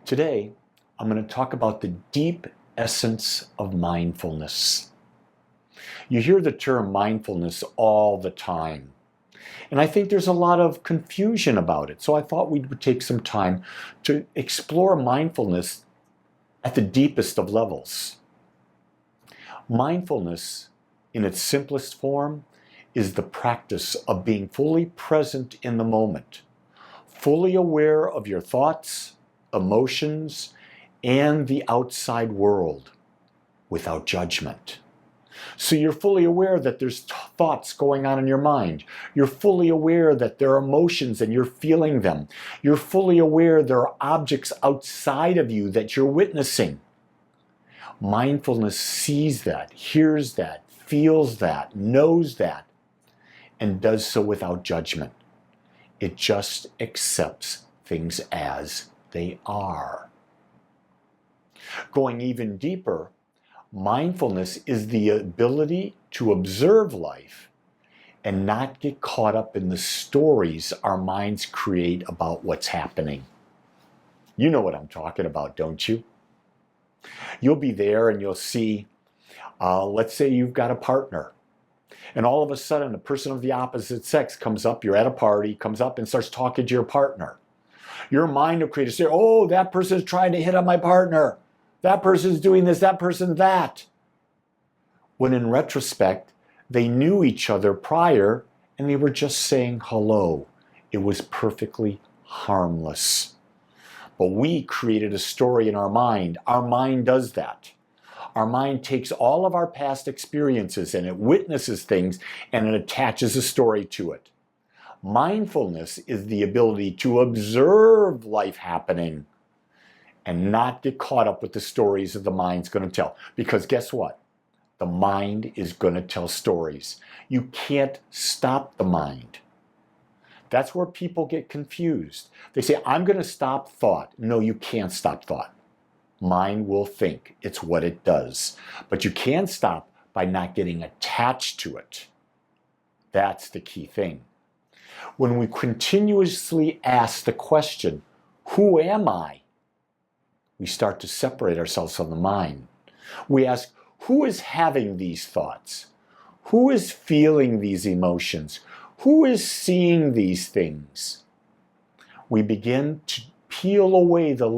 Today, I'm going to talk about the deep essence of mindfulness. You hear the term mindfulness all the time, and I think there's a lot of confusion about it. So I thought we would take some time to explore mindfulness at the deepest of levels. Mindfulness, in its simplest form, is the practice of being fully present in the moment, fully aware of your thoughts, emotions, and the outside world without judgment. So you're fully aware that there's thoughts going on in your mind. You're fully aware that there are emotions and you're feeling them. You're fully aware there are objects outside of you that you're witnessing. Mindfulness sees that, hears that, feels that, knows that, and does so without judgment. It just accepts things as they are. Going even deeper, mindfulness is the ability to observe life and not get caught up in the stories our minds create about what's happening. You know what I'm talking about, don't you? You'll be there and you'll see, let's say you've got a partner, and all of a sudden a person of the opposite sex comes up, you're at a party, comes up and starts talking to your partner. Your mind will create a story. Oh, that person's trying to hit on my partner. That person's doing this, that person that. When in retrospect, they knew each other prior and they were just saying hello. It was perfectly harmless. But we created a story in our mind. Our mind does that. Our mind takes all of our past experiences and it witnesses things and it attaches a story to it. Mindfulness is the ability to observe life happening and not get caught up with the stories that the mind's going to tell. Because guess what? The mind is going to tell stories. You can't stop the mind. That's where people get confused. They say, I'm going to stop thought. No, you can't stop thought. Mind will think. It's what it does. But you can stop by not getting attached to it. That's the key thing. When we continuously ask the question, who am I? We start to separate ourselves from the mind. We ask, who is having these thoughts? Who is feeling these emotions? Who is seeing these things? We begin to peel away the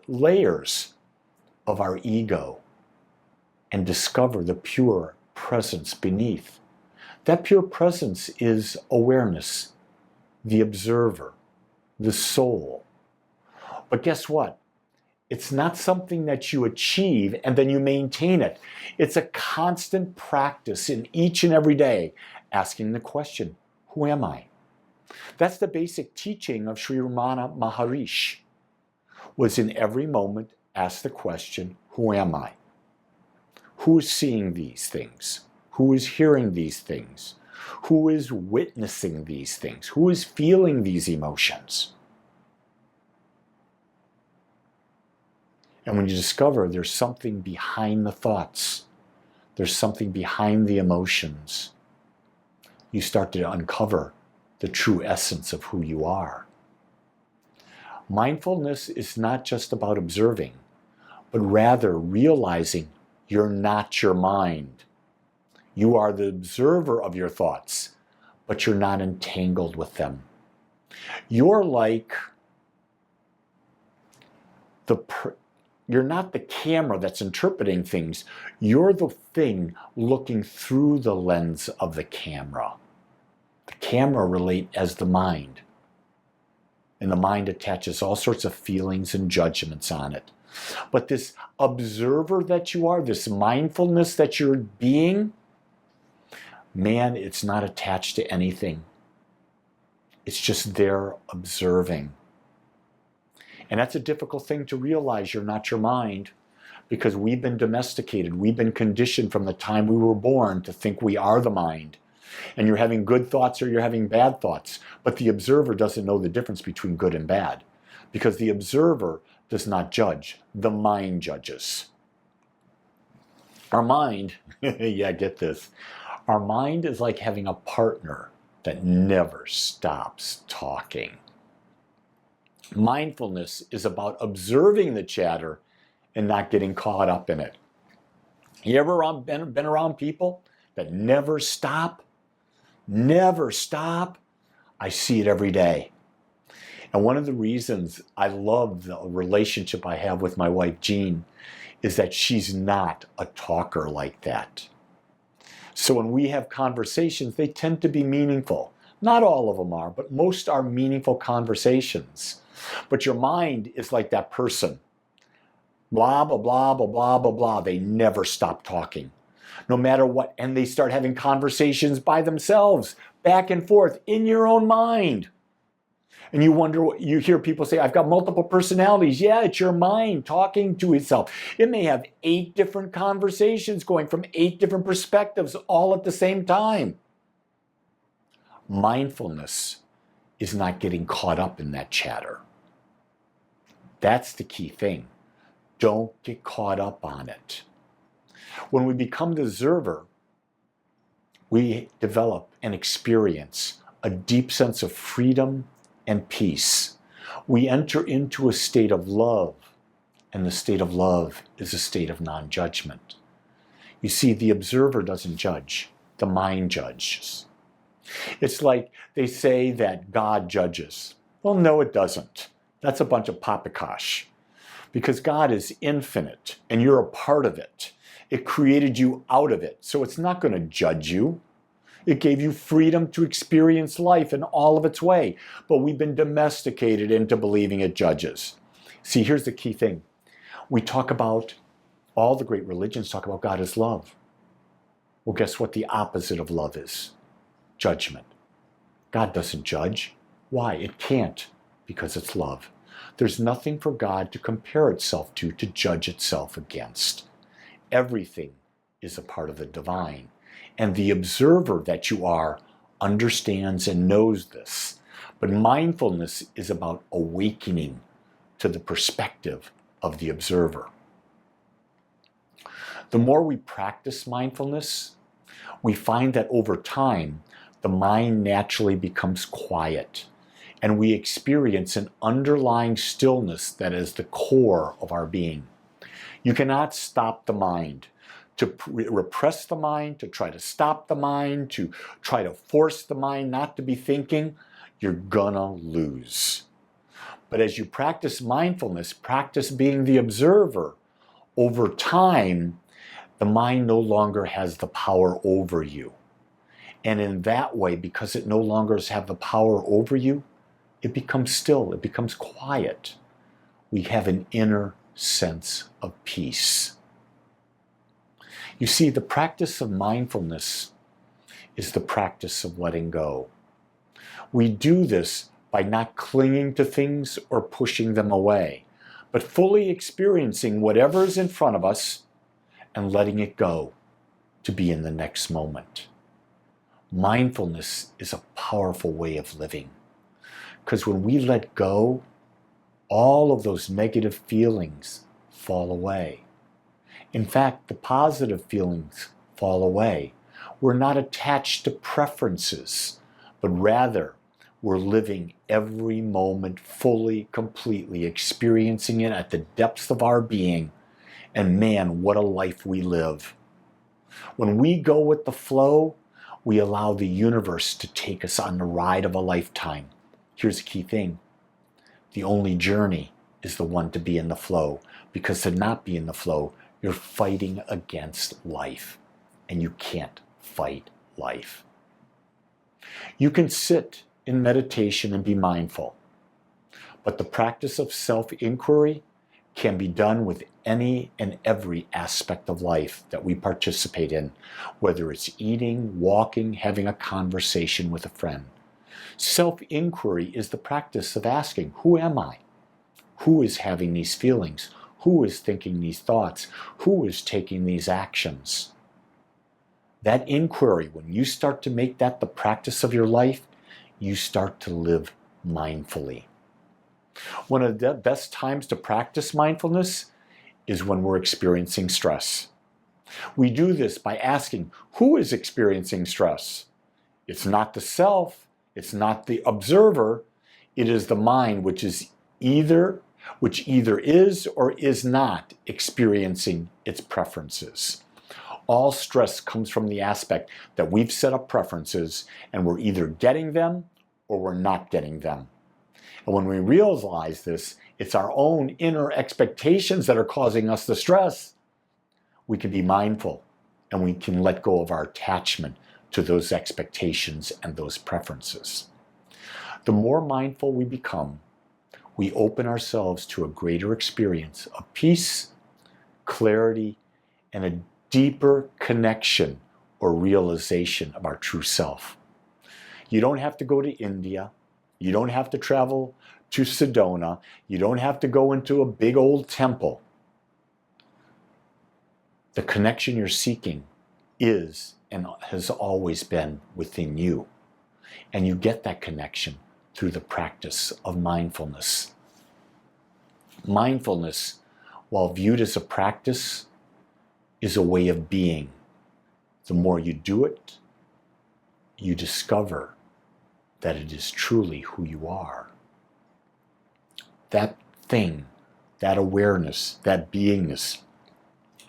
layers of our ego and discover the pure presence beneath. That pure presence is awareness, the observer, the soul. But guess what? It's not something that you achieve and then you maintain it. It's a constant practice in each and every day, asking the question, who am I? That's the basic teaching of Sri Ramana Maharishi, was in every moment ask the question, who am I? Who is seeing these things? Who is hearing these things? Who is witnessing these things? Who is feeling these emotions? And when you discover there's something behind the thoughts, there's something behind the emotions, you start to uncover the true essence of who you are. Mindfulness is not just about observing, but rather realizing you're not your mind. You are the observer of your thoughts, but you're not entangled with them. You're like you're not the camera that's interpreting things. You're the thing looking through the lens of the camera. The camera relates as the mind. And the mind attaches all sorts of feelings and judgments on it. But this observer that you are, this mindfulness that you're being, man, it's not attached to anything. It's just there observing. And that's a difficult thing to realize. You're not your mind, because we've been domesticated. We've been conditioned from the time we were born to think we are the mind. And you're having good thoughts or you're having bad thoughts. But the observer doesn't know the difference between good and bad, because the observer does not judge. The mind judges. Our mind, yeah, get this. Our mind is like having a partner that never stops talking. Mindfulness is about observing the chatter and not getting caught up in it. You ever been around people that never stop? Never stop? I see it every day. And one of the reasons I love the relationship I have with my wife, Jean, is that she's not a talker like that. So when we have conversations, they tend to be meaningful. Not all of them are, but most are meaningful conversations. But your mind is like that person. Blah, blah, blah, blah, blah, blah, blah. They never stop talking. No matter what. And they start having conversations by themselves, back and forth, in your own mind. And you wonder, you hear people say, I've got multiple personalities. Yeah, it's your mind talking to itself. It may have 8 different conversations going from 8 different perspectives all at the same time. Mindfulness is not getting caught up in that chatter. That's the key thing. Don't get caught up on it. When we become the observer, we develop and experience a deep sense of freedom and peace. We enter into a state of love, and the state of love is a state of non-judgment. You see, the observer doesn't judge, the mind judges. It's like they say that God judges. Well, no, it doesn't. That's a bunch of poppycock. Because God is infinite, and you're a part of it. It created you out of it, so it's not going to judge you. It gave you freedom to experience life in all of its way, but we've been domesticated into believing it judges. See, here's the key thing. We talk about, all the great religions talk about God as love. Well, guess what the opposite of love is? Judgment. God doesn't judge. Why? It can't, because it's love. There's nothing for God to compare itself to judge itself against. Everything is a part of the divine. And the observer that you are understands and knows this. But mindfulness is about awakening to the perspective of the observer. The more we practice mindfulness, we find that over time, the mind naturally becomes quiet, and we experience an underlying stillness that is the core of our being. You cannot stop the mind. To repress the mind, to try to stop the mind, to try to force the mind not to be thinking, you're gonna lose. But as you practice mindfulness, practice being the observer, over time, the mind no longer has the power over you. And in that way, because it no longer has the power over you, it becomes still, it becomes quiet. We have an inner sense of peace. You see, the practice of mindfulness is the practice of letting go. We do this by not clinging to things or pushing them away, but fully experiencing whatever is in front of us and letting it go to be in the next moment. Mindfulness is a powerful way of living, because when we let go, all of those negative feelings fall away. In fact, the positive feelings fall away. We're not attached to preferences, but rather we're living every moment fully, completely, experiencing it at the depths of our being. And man, what a life we live. When we go with the flow, we allow the universe to take us on the ride of a lifetime. Here's the key thing. The only journey is the one to be in the flow, because to not be in the flow, you're fighting against life, and you can't fight life. You can sit in meditation and be mindful, but the practice of self-inquiry can be done with any and every aspect of life that we participate in, whether it's eating, walking, having a conversation with a friend. Self-inquiry is the practice of asking, who am I? Who is having these feelings? Who is thinking these thoughts? Who is taking these actions? That inquiry, when you start to make that the practice of your life, you start to live mindfully. One of the best times to practice mindfulness is when we're experiencing stress. We do this by asking, who is experiencing stress? It's not the self, it's not the observer, it is the mind which is which either is or is not experiencing its preferences. All stress comes from the aspect that we've set up preferences and we're either getting them or we're not getting them. And when we realize this, it's our own inner expectations that are causing us the stress. We can be mindful and we can let go of our attachment to those expectations and those preferences. The more mindful we become, we open ourselves to a greater experience of peace, clarity, and a deeper connection or realization of our true self. You don't have to go to India. You don't have to travel to Sedona. You don't have to go into a big old temple. The connection you're seeking is and has always been within you. And you get that connection through the practice of mindfulness. Mindfulness, while viewed as a practice, is a way of being. The more you do it, you discover that it is truly who you are. That thing, that awareness, that beingness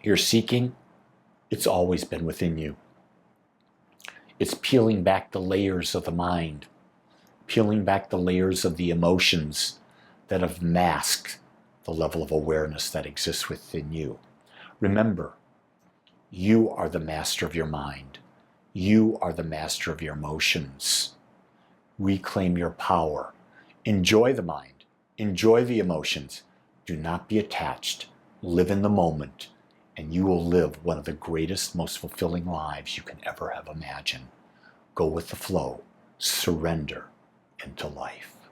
you're seeking, it's always been within you. It's peeling back the layers of the mind, peeling back the layers of the emotions that have masked the level of awareness that exists within you. Remember, you are the master of your mind. You are the master of your emotions. Reclaim your power. Enjoy the mind. Enjoy the emotions. Do not be attached. Live in the moment, and you will live one of the greatest, most fulfilling lives you can ever have imagined. Go with the flow. Surrender into life.